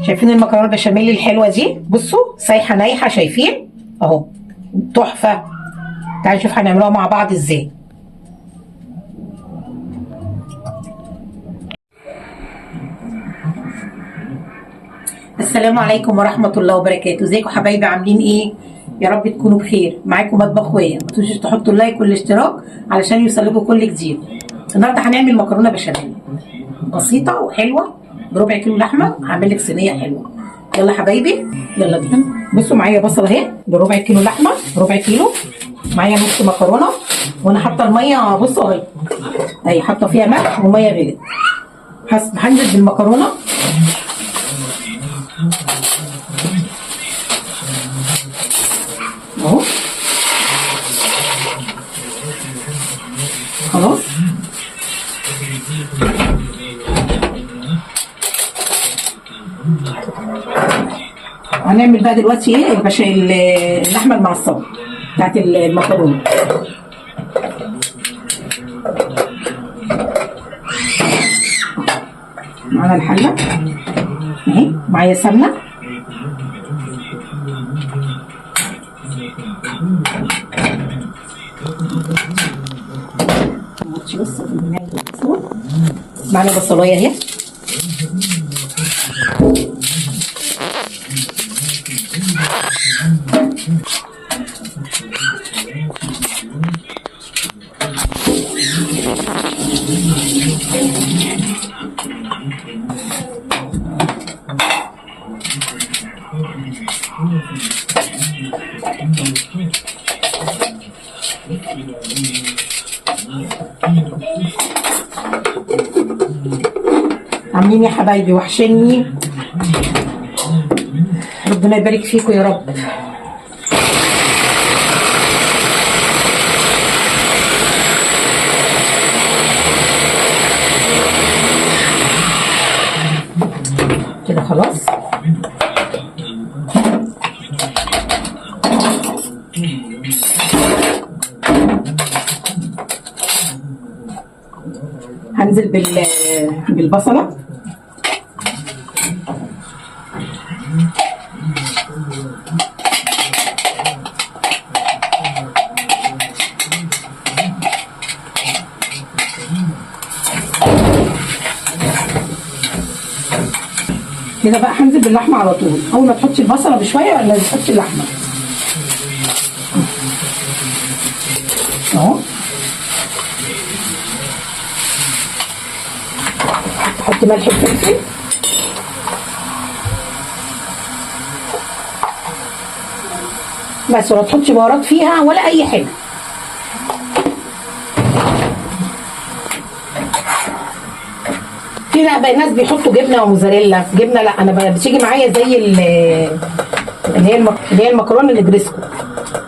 شايفين المكرونه البشاميل الحلوه دي؟ بصوا سايحه نايحه، شايفين اهو، تحفه. تعالوا نشوف هنعملوها مع بعض ازاي. السلام عليكم ورحمه الله وبركاته. ازيكم حبايبي، عاملين ايه؟ يا رب تكونوا بخير. معاكم مطبخ ويا، ما تنسوش تحطوا اللايك والاشتراك علشان يوصلكم كل جديد. النهارده هنعمل مكرونه بشاميل بسيطه وحلوه بربع كيلو لحمه. هعمل لك صينيه حلوه. يلا حبايبي يلا بينا. بصوا معايا بصل اهي بربع كيلو لحمه، ربع كيلو. معايا نص مكرونه، وانا حاطه الميه بصوا اهي حاطه فيها ملح وميه غلت. هنزل بالمكرونه اهو. خلاص هنعمل بقى دلوقتي ايه اللحمه المعصبه بتاعت المكرونه. معانا الحله اهي، معايا سمنه، معانا بصلايه اهي، عاملين يا حبايبي؟ وحشني، ربنا يبارك فيكم يا رب. كده خلاص. هنزل بالبصله، كده بقى هنزل باللحمه على طول. اول ما تحطي البصله بشويه ولا تحطي اللحمه اهو. تحطي ملح وفلفل، بس ولا تحطي بهارات فيها ولا اي حاجه. في بقى الناس بيحطوا جبنه وموزاريلا جبنه، لا انا بتيجي معايا زي اللي هي المكرونه النجريسكو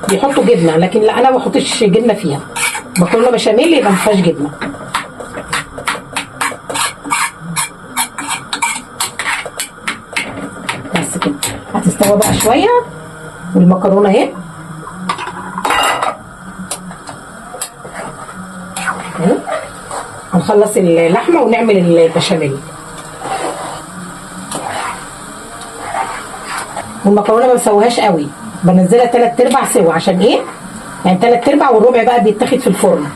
بيحطوا جبنه، لكن لا انا ما بحطش جبنه فيها. مكرونه بشاميل يبقى ما فيهاش جبنه. بس كده هتستوى بقى شويه، والمكرونه اهي هنخلص اللحمه ونعمل البشاميل. والمكرونه ما بسويهاش قوي، بنزلها 3/4 سوا. عشان ايه؟ يعني 3/4 والربع بقى بيتاخد في الفرن.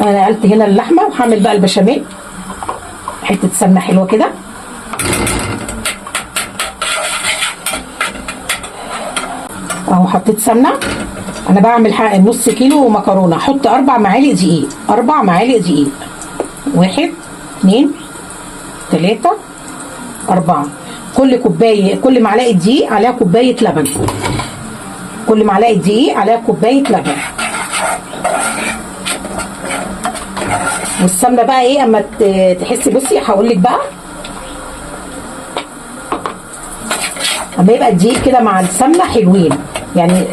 انا نقلت هنا اللحمه وهعمل بقى البشاميل. حته سمنه حلوه كده اهو، حطيت سمنه. انا بعمل نص كيلو مكرونه، احط 4 معالق دقيق. 4 معالق دقيق، 1 2 3 4. كل معلقه دقيق عليها كوبايه لبن. كل معلقه دقيق عليها كوبايه لبن. والسمنه بقى ايه اما تحسي، بصي هقول لك بقى، اما يبقى الدقيق كده مع السمنه حلوين، يعني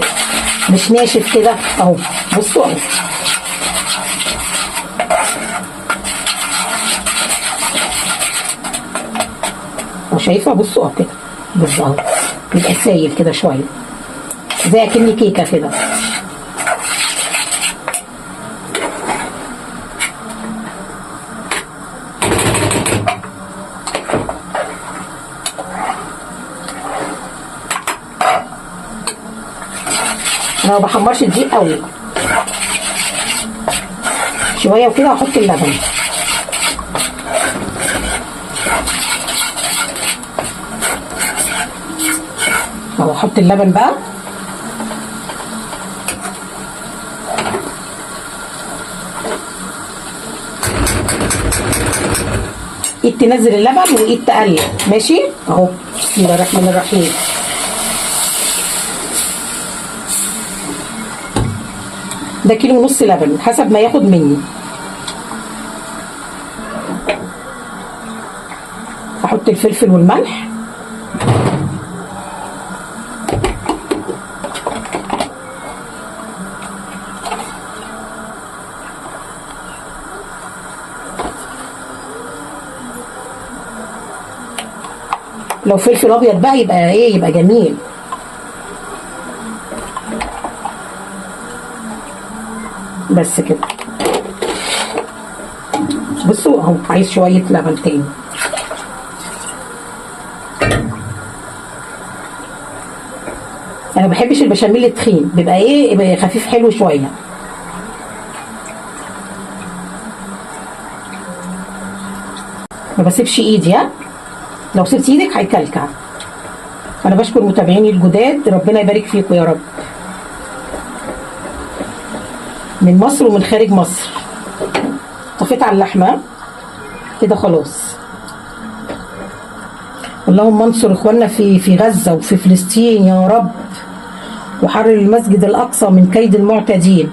مش ناشف كده اهو. بصوا اهو، وشايفه بصوا اهو كده بالظبط. يبقى سايل كده شويه زي اكني كيكه كده. انا ما بحمرش الدقيق قوي، شويه وكده واحط اللبن. اهو احط اللبن بقى. ايد تنزل اللبن وايد تقلب، ماشي اهو. بسم الله الرحمن الرحيم. ده كيلو ونص لبن حسب ما ياخد مني. احط الفلفل والملح. لو فلفل ابيض بقى يبقى ايه، يبقى جميل. بس كده. بصوا اهو، عايز شويه لبن تاني. انا ما بحبش البشاميل التخين، بيبقى ايه، يبقى خفيف حلو شويه. ما بسيبش ايدي، ها، لو سبت ايدك هيكلكع. انا بشكر متابعيني الجداد، ربنا يبارك فيكم يا رب، من مصر ومن خارج مصر. طفيت على اللحمه كده خلاص. اللهم انصر اخواننا في غزه وفي فلسطين يا رب، وحرر المسجد الاقصى من كيد المعتدين.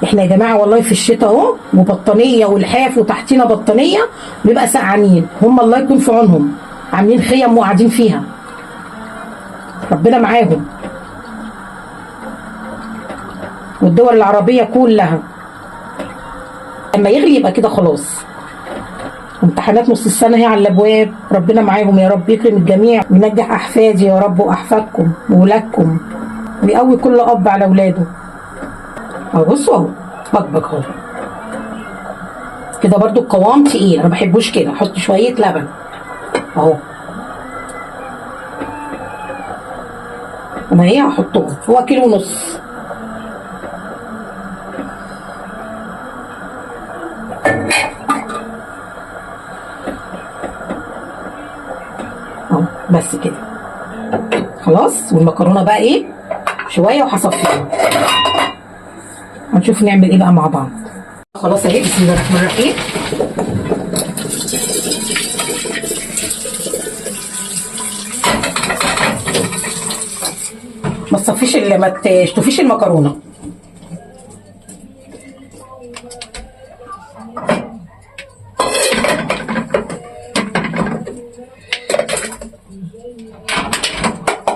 احنا يا جماعه والله في الشتاء اهو، وبطانيه والحاف وتحتينا بطانيه، بنبقى سقعانين. هم الله يكون في عونهم، عاملين خيم وقاعدين فيها، ربنا معاهم. والدول العربيه كلها. لما يغلي يبقى كده خلاص. امتحانات نص السنه هي على الابواب، ربنا معاهم يا رب، يكرم الجميع وينجح احفادي يا رب واحفادكم وولادكم، ويقوي كل اب على اولاده. اهو بصوا اهو، بكبك اهو كده. برضو القوام تقيل، انا ما بحبوش كده. احط شويه لبن اهو. انا ايه هحطهم، هو كيلو ونص. اهو بس كده خلاص. والمكرونه بقى ايه، شويه وهصفيها. هنشوف نعمل ايه بقى مع بعض. خلاص اهي، بسم الله الرحمن الرحيم. ما تصفيش، ما تشطفيش المكرونه.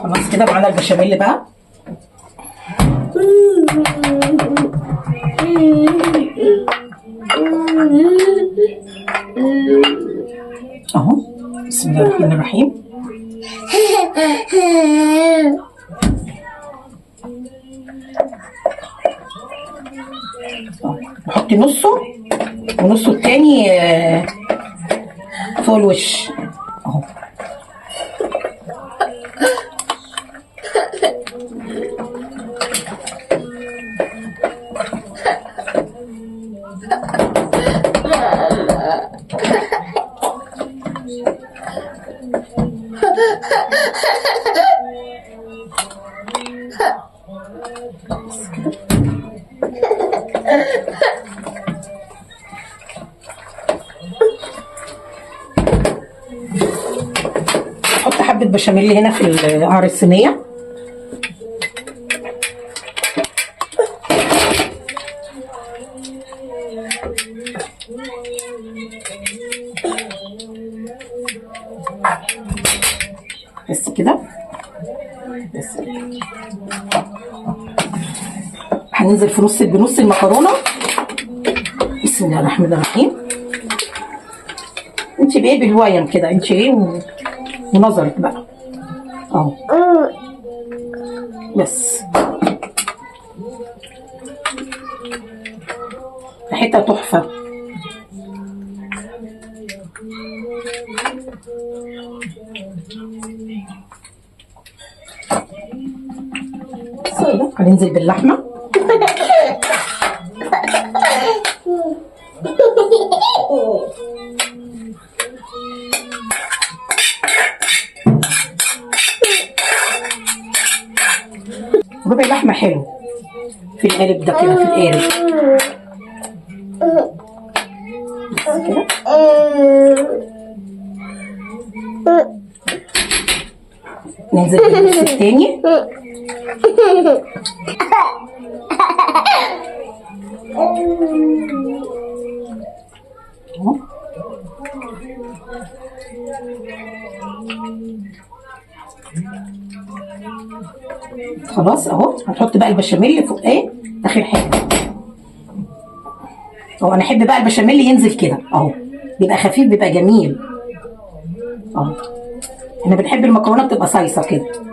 خلاص كده معانا البشاميل بقى. اهو بسم الله الرحمن الرحيم. نحط نصه ونصه التاني فوق الوش اهو. احط حبه بشاميل هنا في قعر الصينيه. بس كده. بس كده. هننزل في بنص المكرونه. بسم الله الرحمن الرحيم. انت بايه، بالويم كده، انت ايه ونظرك بقى اهو بس ريحتها تحفه. هننزل باللحمه. ربع لحمه حلو في القالب ده كده، في القالب كده. ننزل بالنص التاني. خلاص اهو. هنحط بقى البشاميل فوق ايه اخر حاجه اهو. انا احب بقى البشاميل ينزل كده اهو، بيبقى خفيف بيبقى جميل اهو. احنا بنحب المكرونه بتبقى صيصه كده.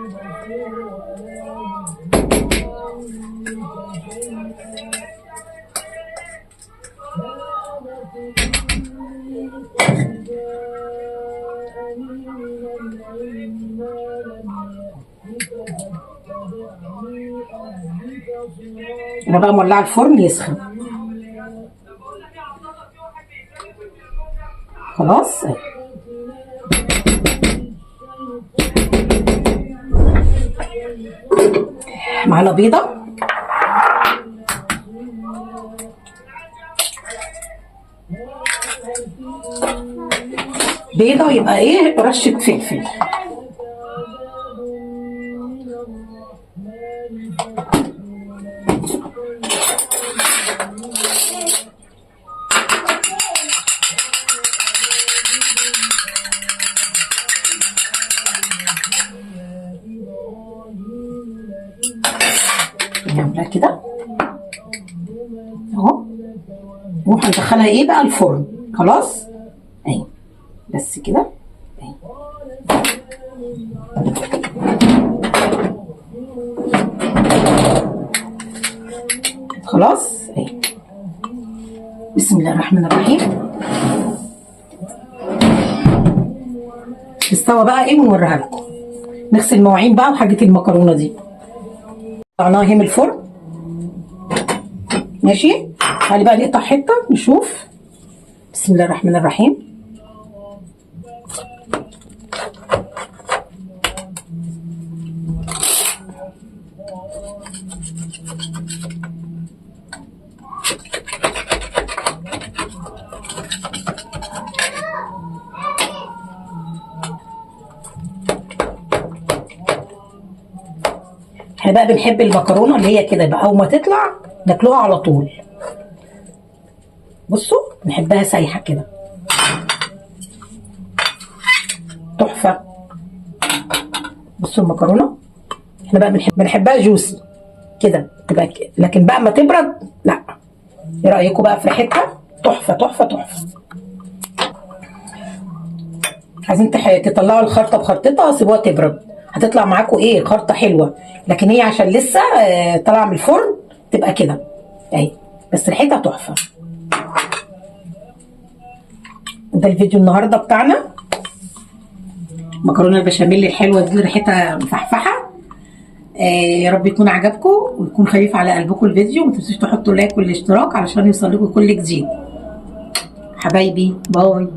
انا بقى مولعه الفرن يسخن خلاص. معانا بيضه، بيضه يبقى ايه رشه فلفل. نعملها كده اهو، وهندخلها ايه بقى الفرن خلاص اهي. بس كده اهي. خلاص اهي. بسم الله الرحمن الرحيم. استوى بقى ايه ونوريها لكم. نغسل المواعين بقى وحاجه المكرونه دي. طلعناها اهي من الفرن ماشي. تعالي بقى نقطع حته نشوف. بسم الله الرحمن الرحيم. احنا بقى بنحب المكرونه اللي هي كده بقى اول ما تطلع ناكلوها على طول. بصوا بنحبها سايحه كده تحفه. بصوا المكرونه احنا بقى بنحبها جوسي كده تبقى كده، لكن بقى ما تبرد لا. ايه رايكم بقى في ريحتها؟ تحفه تحفه تحفه. عايزين تطلعوا الخرطه بخرطتها سيبوها تبرد، هتطلع معاكم ايه خرطه حلوه. لكن هي عشان لسه طالعه من الفرن تبقى كده اهي، بس ريحتها تحفه. ده الفيديو النهارده بتاعنا مكرونه البشاميل الحلوه دي اللي ريحتها مفحفحه. يا رب يكون عجبكم ويكون خفيف على قلبكم الفيديو. ما تنسوش تحطوا لايك والاشتراك علشان يوصل لكم كل جديد. حبايبي باي.